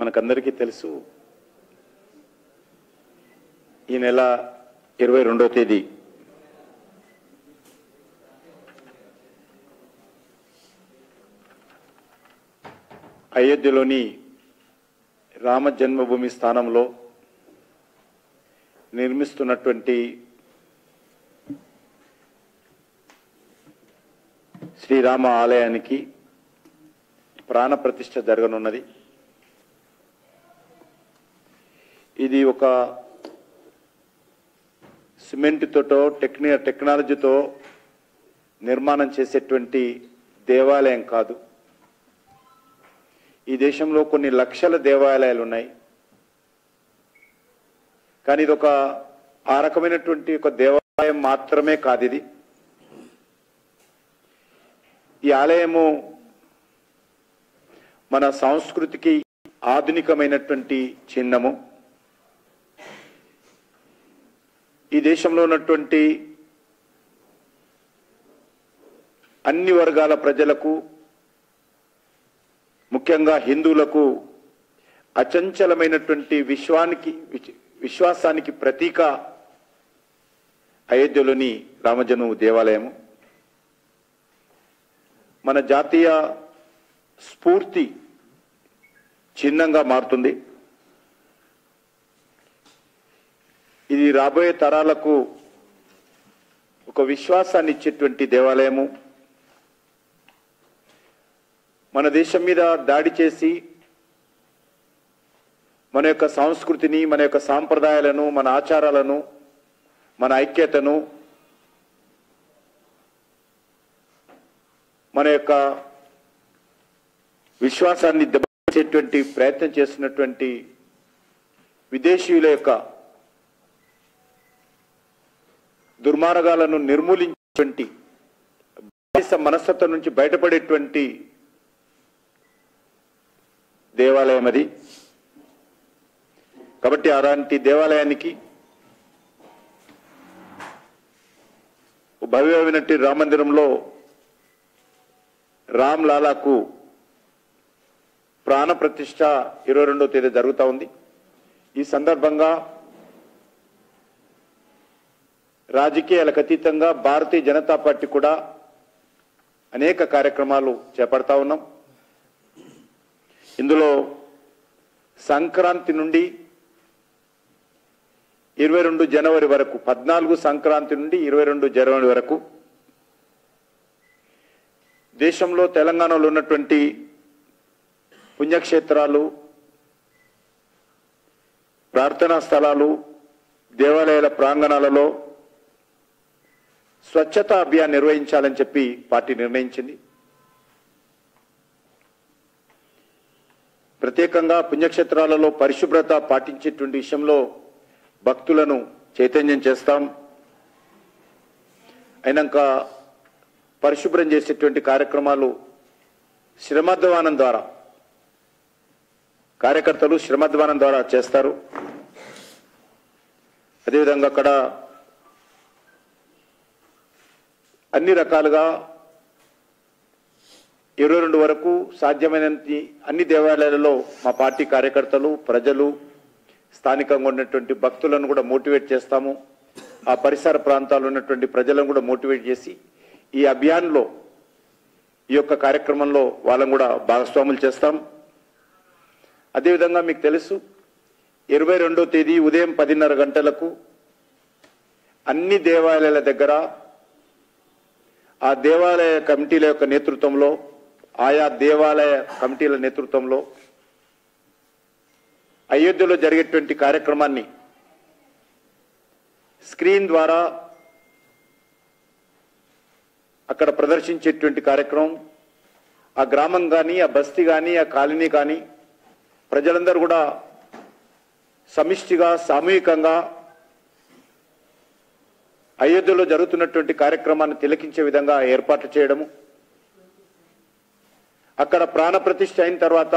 మనకందరికీ తెలుసు ఈ నెల 22వ తేదీ అయోధ్యలోని రామ జన్మభూమి స్థానంలో నిర్మిస్తున్నటువంటి శ్రీరామ ఆలయానికి ప్రాణ ప్రతిష్ఠ జరగనున్నది. ఇది ఒక సిమెంట్తో టెక్నాలజీతో నిర్మాణం చేసేటువంటి దేవాలయం కాదు. ఈ దేశంలో కొన్ని లక్షల దేవాలయాలు ఉన్నాయి, కానీ ఇది ఒక ఆ రకమైనటువంటి ఒక దేవాలయం మాత్రమే కాదు. ఇది ఈ ఆలయము మన సంస్కృతికి ఆధునికమైనటువంటి చిహ్నము. ఈ దేశంలో ఉన్నటువంటి అన్ని వర్గాల ప్రజలకు, ముఖ్యంగా హిందువులకు అచంచలమైనటువంటి విశ్వాసానికి ప్రతీక అయోధ్యలోని రామజన్మ దేవాలయము. మన జాతీయ స్ఫూర్తి చిహ్నంగా మారుతుంది. ఇది రాబోయే తరాలకు ఒక విశ్వాసాన్ని ఇచ్చేటువంటి దేవాలయము. మన దేశం మీద దాడి చేసి మన యొక్క సంస్కృతిని, మన యొక్క సాంప్రదాయాలను, మన ఆచారాలను, మన ఐక్యతను, మన యొక్క విశ్వాసాన్ని దెబ్బతీసేటువంటి ప్రయత్నం చేస్తున్నటువంటి విదేశీయుల యొక్క దుర్మార్గాలను నిర్మూలించేటువంటి మనస్తత్వం నుంచి బయటపడేటువంటి దేవాలయం అది. కాబట్టి అలాంటి దేవాలయానికి భవ్యమైనటువంటి రామ మందిరంలో రామ్ లాలాకు ప్రాణ ప్రతిష్ఠ 22వ తేదీ జరుగుతూ ఉంది. ఈ సందర్భంగా రాజకీయాలకు అతీతంగా భారతీయ జనతా పార్టీ కూడా అనేక కార్యక్రమాలు చేపడతా ఉన్నాం. ఇందులో సంక్రాంతి నుండి 22 జనవరి వరకు, 14 సంక్రాంతి నుండి 22 జనవరి వరకు దేశంలో, తెలంగాణలో ఉన్నటువంటి పుణ్యక్షేత్రాలు, ప్రార్థనా స్థలాలు, దేవాలయాల ప్రాంగణాలలో స్వచ్ఛతా అభియాన్ నిర్వహించాలని చెప్పి పార్టీ నిర్ణయించింది. ప్రత్యేకంగా పుణ్యక్షేత్రాలలో పరిశుభ్రత పాటించేటువంటి విషయంలో భక్తులను చైతన్యం చేస్తాం. అయినాక పరిశుభ్రం చేసేటువంటి కార్యక్రమాలు శ్రమధ్వానం ద్వారా, కార్యకర్తలు శ్రమధ్వానం ద్వారా చేస్తారు. అదేవిధంగా అక్కడ అన్ని రకాలుగా 22 వరకు సాధ్యమైనంత అన్ని దేవాలయాలలో మా పార్టీ కార్యకర్తలు, ప్రజలు, స్థానికంగా ఉన్నటువంటి భక్తులను కూడా మోటివేట్ చేస్తాము. ఆ పరిసర ప్రాంతాల్లో ఉన్నటువంటి ప్రజలను కూడా మోటివేట్ చేసి ఈ అభియాన్లో, ఈ యొక్క కార్యక్రమంలో వాళ్ళని కూడా భాగస్వాములు చేస్తాం. అదేవిధంగా మీకు తెలుసు 22వ తేదీ ఉదయం 10:30 గంటలకు అన్ని దేవాలయాల దగ్గర ఆ దేవాలయ కమిటీల యొక్క నేతృత్వంలో, ఆయా దేవాలయ కమిటీల నేతృత్వంలో అయోధ్యలో జరిగేటువంటి కార్యక్రమాన్ని స్క్రీన్ ద్వారా అక్కడ ప్రదర్శించేటువంటి కార్యక్రమం, ఆ గ్రామం కానీ, ఆ బస్తీ కానీ, ఆ కాలనీ కానీ ప్రజలందరూ కూడా సమిష్టిగా, సామూహికంగా అయోధ్యలో జరుగుతున్నటువంటి కార్యక్రమాన్ని తిలకించే విధంగా ఏర్పాట్లు చేయడము. అక్కడ ప్రాణ ప్రతిష్ఠ అయిన తర్వాత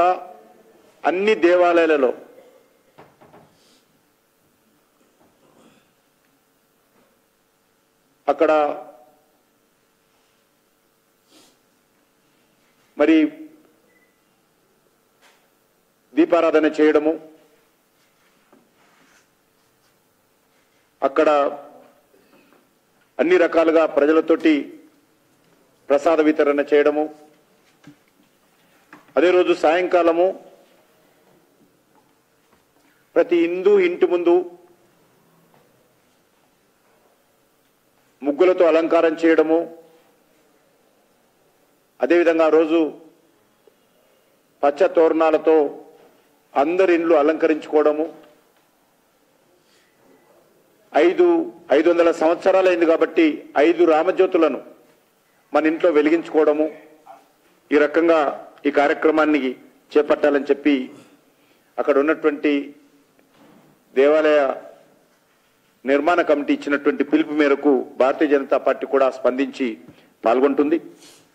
అన్ని దేవాలయాలలో అక్కడ మరి దీపారాధన చేయడము, అక్కడ అన్ని రకాలుగా ప్రజలతోటి ప్రసాద వితరణ చేయడము, అదే రోజు సాయంకాలము ప్రతి హిందూ ఇంటి ముందు ముగ్గులతో అలంకారం చేయడము, అదేవిధంగా ఆ రోజు పచ్చ తోరణాలతో అందరి ఇండ్లు అలంకరించుకోవడము, 500 సంవత్సరాలైంది కాబట్టి 5 రామజ్యోతులను మన ఇంట్లో వెలిగించుకోవడము, ఈ రకంగా ఈ కార్యక్రమాన్ని చేపట్టాలని చెప్పి అక్కడ ఉన్నటువంటి దేవాలయ నిర్మాణ కమిటీ ఇచ్చినటువంటి పిలుపు మేరకు భారతీయ జనతా పార్టీ కూడా స్పందించి పాల్గొంటుంది.